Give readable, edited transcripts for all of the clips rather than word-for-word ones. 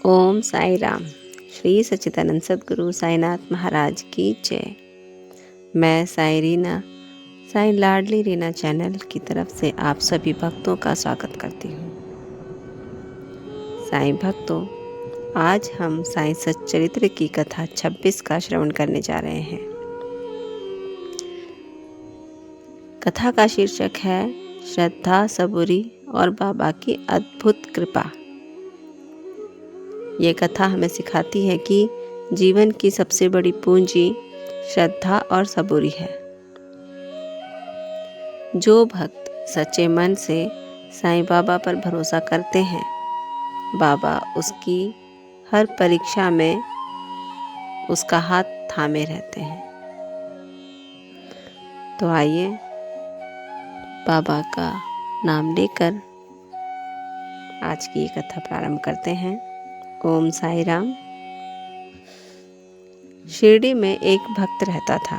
ओम साई राम। श्री सच्चिदानंद सद्गुरु साईनाथ महाराज की जय। मैं साई रीना, साई लाडली रीना चैनल की तरफ से आप सभी भक्तों का स्वागत करती हूँ। साईं भक्तों, आज हम साईं सच्चरित्र की कथा 26 का श्रवण करने जा रहे हैं। कथा का शीर्षक है श्रद्धा, सबूरी और बाबा की अद्भुत कृपा। ये कथा हमें सिखाती है कि जीवन की सबसे बड़ी पूंजी श्रद्धा और सबूरी है। जो भक्त सच्चे मन से साईं बाबा पर भरोसा करते हैं, बाबा उसकी हर परीक्षा में उसका हाथ थामे रहते हैं। तो आइए बाबा का नाम लेकर आज की ये कथा प्रारंभ करते हैं। ओम साई राम। शिरडी में एक भक्त रहता था।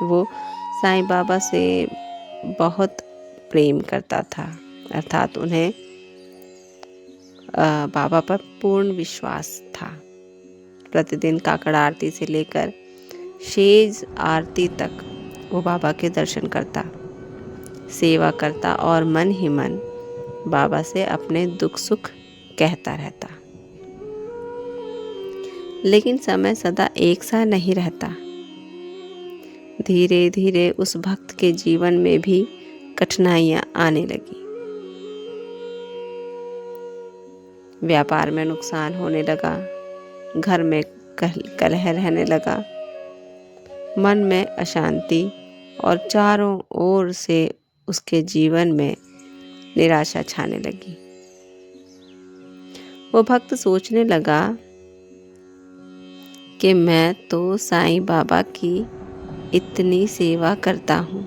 वो साईं बाबा से बहुत प्रेम करता था, अर्थात उन्हें बाबा पर पूर्ण विश्वास था। प्रतिदिन काकड़ आरती से लेकर शेज आरती तक वो बाबा के दर्शन करता, सेवा करता और मन ही मन बाबा से अपने दुख सुख कहता रहता। लेकिन समय सदा एक सा नहीं रहता। धीरे धीरे उस भक्त के जीवन में भी कठिनाइयां आने लगी। व्यापार में नुकसान होने लगा, घर में कलह रहने लगा, मन में अशांति और चारों ओर से उसके जीवन में निराशा छाने लगी। वो भक्त सोचने लगा कि मैं तो साईं बाबा की इतनी सेवा करता हूँ,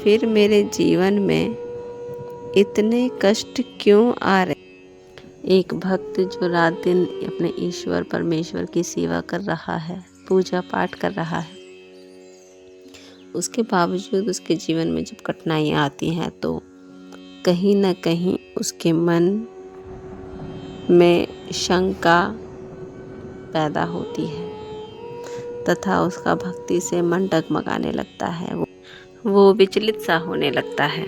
फिर मेरे जीवन में इतने कष्ट क्यों आ रहे। एक भक्त जो रात दिन अपने ईश्वर परमेश्वर की सेवा कर रहा है, पूजा पाठ कर रहा है, उसके बावजूद उसके जीवन में जब कठिनाइयाँ आती हैं तो कहीं न कहीं उसके मन में शंका पैदा होती है तथा उसका भक्ति से मन डगमगाने लगता है। वो विचलित सा होने लगता है।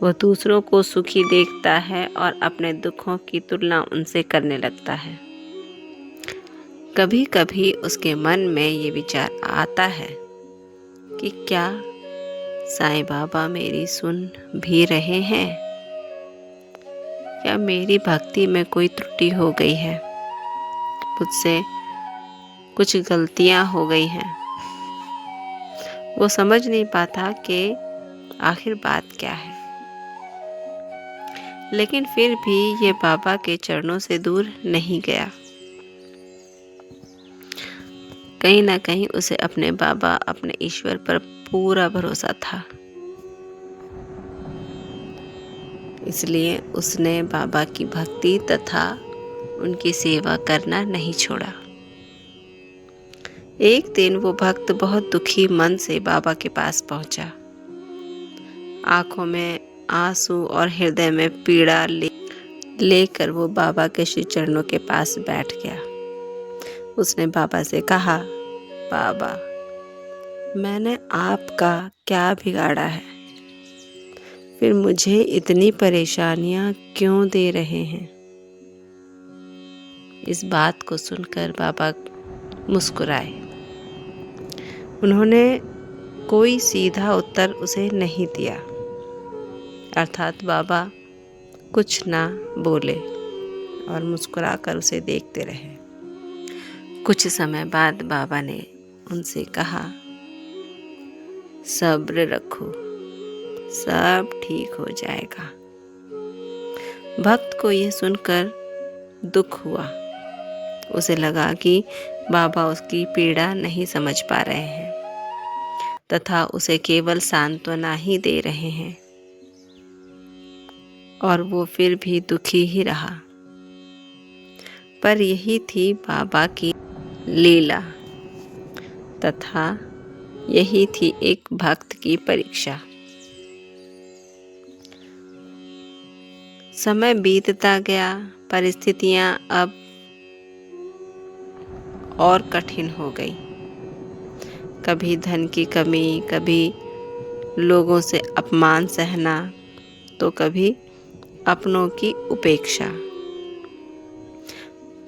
वो दूसरों को सुखी देखता है और अपने दुखों की तुलना उनसे करने लगता है। कभी कभी उसके मन में ये विचार आता है कि क्या साईं बाबा मेरी सुन भी रहे हैं? क्या मेरी भक्ति में कोई त्रुटि हो गई है? मुझसे कुछ गलतियां हो गई हैं। वो समझ नहीं पाता कि आखिर बात क्या है, लेकिन फिर भी ये बाबा के चरणों से दूर नहीं गया। कहीं ना कहीं उसे अपने बाबा, अपने ईश्वर पर पूरा भरोसा था। इसलिए उसने बाबा की भक्ति तथा उनकी सेवा करना नहीं छोड़ा। एक दिन वो भक्त बहुत दुखी मन से बाबा के पास पहुंचा। आंखों में आंसू और हृदय में पीड़ा लेकर वो बाबा के श्री चरणों के पास बैठ गया। उसने बाबा से कहा, बाबा, मैंने आपका क्या बिगाड़ा है? फिर मुझे इतनी परेशानियां क्यों दे रहे हैं? इस बात को सुनकर बाबा मुस्कुराए। उन्होंने कोई सीधा उत्तर उसे नहीं दिया, अर्थात बाबा कुछ ना बोले और मुस्कुराकर उसे देखते रहे। कुछ समय बाद बाबा ने उनसे कहा, सब्र रखो, सब ठीक हो जाएगा। भक्त को यह सुनकर दुख हुआ। उसे लगा कि बाबा उसकी पीड़ा नहीं समझ पा रहे हैं तथा उसे केवल सांत्वना ही दे रहे हैं, और वो फिर भी दुखी ही रहा। पर यही थी बाबा की लीला तथा यही थी एक भक्त की परीक्षा। समय बीतता गया परिस्थितियां अब और कठिन हो गई। कभी धन की कमी, कभी लोगों से अपमान सहना, तो कभी अपनों की उपेक्षा।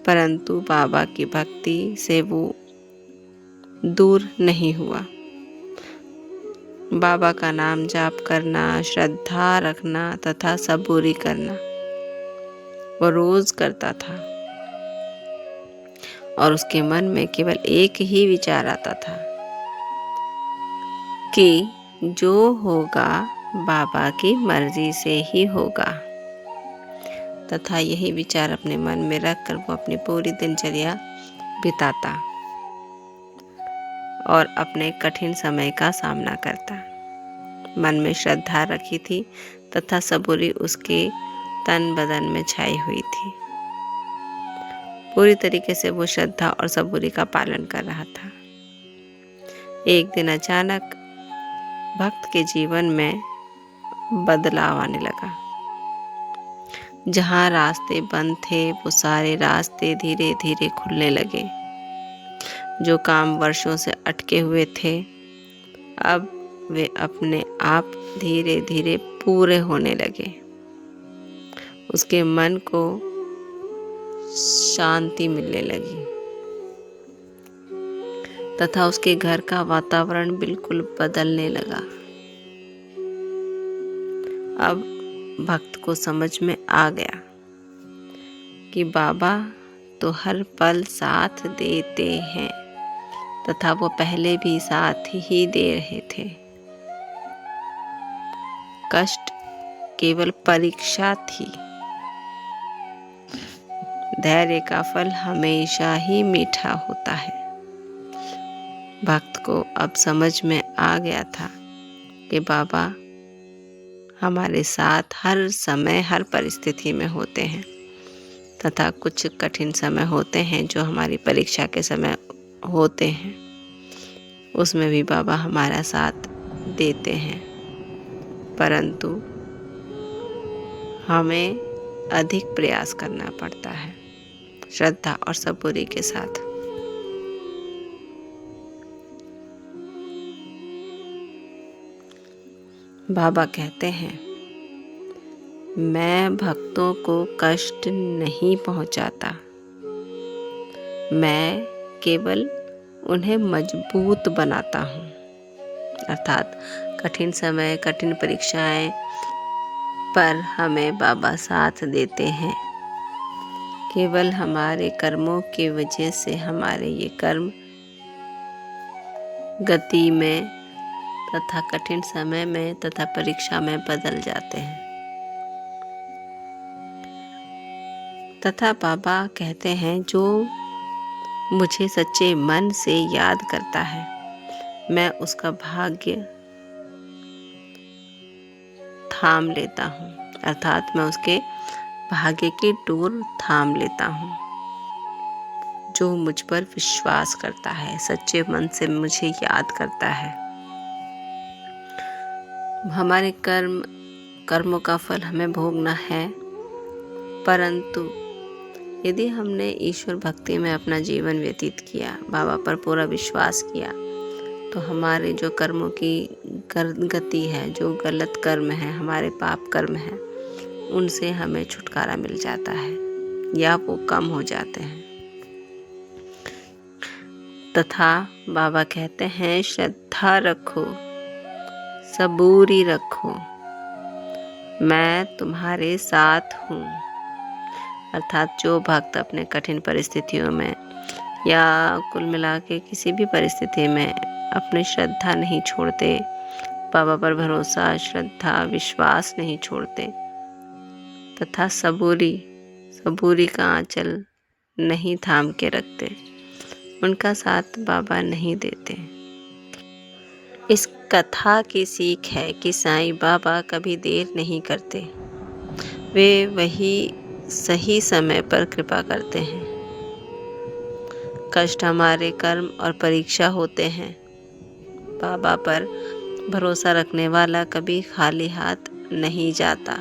परंतु बाबा की भक्ति से वो दूर नहीं हुआ। बाबा का नाम जाप करना, श्रद्धा रखना तथा सबूरी करना वो रोज करता था और उसके मन में केवल एक ही विचार आता था कि जो होगा बाबा की मर्जी से ही होगा, तथा यही विचार अपने मन में रखकर वो अपनी पूरी दिनचर्या बिताता और अपने कठिन समय का सामना करता। मन में श्रद्धा रखी थी तथा सबूरी उसके तन बदन में छाई हुई थी। पूरी तरीके से वो श्रद्धा और सबूरी का पालन कर रहा था। एक दिन अचानक भक्त के जीवन में बदलाव आने लगा। जहाँ रास्ते बंद थे वो सारे रास्ते धीरे धीरे खुलने लगे। जो काम वर्षों से अटके हुए थे अब वे अपने आप धीरे धीरे पूरे होने लगे। उसके मन को शांति मिलने लगी तथा उसके घर का वातावरण बिल्कुल बदलने लगा। अब भक्त को समझ में आ गया कि बाबा तो हर पल साथ देते हैं तथा वो पहले भी साथ ही दे रहे थे। कष्ट केवल परीक्षा थी। धैर्य का फल हमेशा ही मीठा होता है। भक्त को अब समझ में आ गया था कि बाबा हमारे साथ हर समय हर परिस्थिति में होते हैं तथा कुछ कठिन समय होते हैं जो हमारी परीक्षा के समय होते हैं, उसमें भी बाबा हमारा साथ देते हैं। परंतु हमें अधिक प्रयास करना पड़ता है श्रद्धा और सबूरी के साथ। बाबा कहते हैं, मैं भक्तों को कष्ट नहीं पहुंचाता, मैं केवल उन्हें मजबूत बनाता हूँ। अर्थात कठिन समय, कठिन परीक्षाएं पर हमें बाबा साथ देते हैं। केवल हमारे कर्मों की वजह से हमारे ये कर्म गति में तथा कठिन समय में तथा परीक्षा में बदल जाते हैं। तथा बाबा कहते हैं, जो मुझे सच्चे मन से याद करता है मैं उसका भाग्य थाम लेता हूँ। अर्थात मैं उसके भाग्य की डोर थाम लेता हूँ। जो मुझ पर विश्वास करता है, सच्चे मन से मुझे याद करता है। हमारे कर्मों का फल हमें भोगना है, परंतु यदि हमने ईश्वर भक्ति में अपना जीवन व्यतीत किया, बाबा पर पूरा विश्वास किया, तो हमारे जो कर्मों की गति है, जो गलत कर्म है, हमारे पाप कर्म है, उनसे हमें छुटकारा मिल जाता है या वो कम हो जाते हैं। तथा बाबा कहते हैं, श्रद्धा रखो, सबूरी रखो, मैं तुम्हारे साथ हूँ। अर्थात जो भक्त अपने कठिन परिस्थितियों में या कुल मिला के किसी भी परिस्थिति में अपनी श्रद्धा नहीं छोड़ते, बाबा पर भरोसा, श्रद्धा, विश्वास नहीं छोड़ते तथा सबूरी का आंचल नहीं थाम के रखते, उनका साथ बाबा नहीं देते। इस कथा की सीख है कि साईं बाबा कभी देर नहीं करते, वे वही सही समय पर कृपा करते हैं। कष्ट हमारे कर्म और परीक्षा होते हैं। बाबा पर भरोसा रखने वाला कभी खाली हाथ नहीं जाता।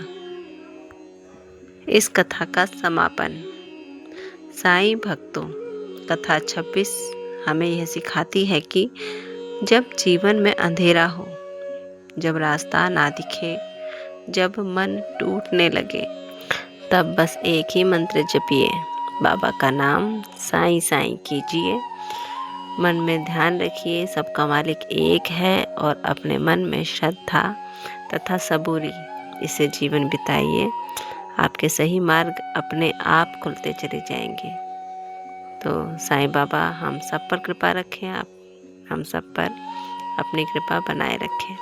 इस कथा का समापन। साईं भक्तों, कथा 26 हमें यह सिखाती है कि जब जीवन में अंधेरा हो, जब रास्ता ना दिखे, जब मन टूटने लगे, तब बस एक ही मंत्र जपिए, बाबा का नाम साईं साईं कीजिए। मन में ध्यान रखिए सबका मालिक एक है और अपने मन में श्रद्धा तथा सबूरी इसे जीवन बिताइए। आपके सही मार्ग अपने आप खुलते चले जाएंगे। तो साईं बाबा हम सब पर कृपा रखें, आप हम सब पर अपनी कृपा बनाए रखें।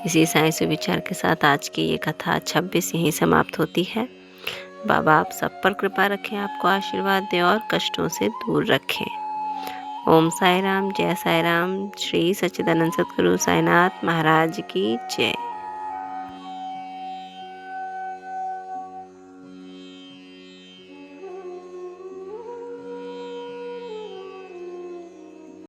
इसी साईं सुविचार के साथ आज की ये कथा 26 यहीं समाप्त होती है। बाबा आप सब पर कृपा रखें, आपको आशीर्वाद दें और कष्टों से दूर रखें। ओम साई राम, जय साई राम। श्री सच्चिदानंद सद्गुरु साईनाथ महाराज की जय।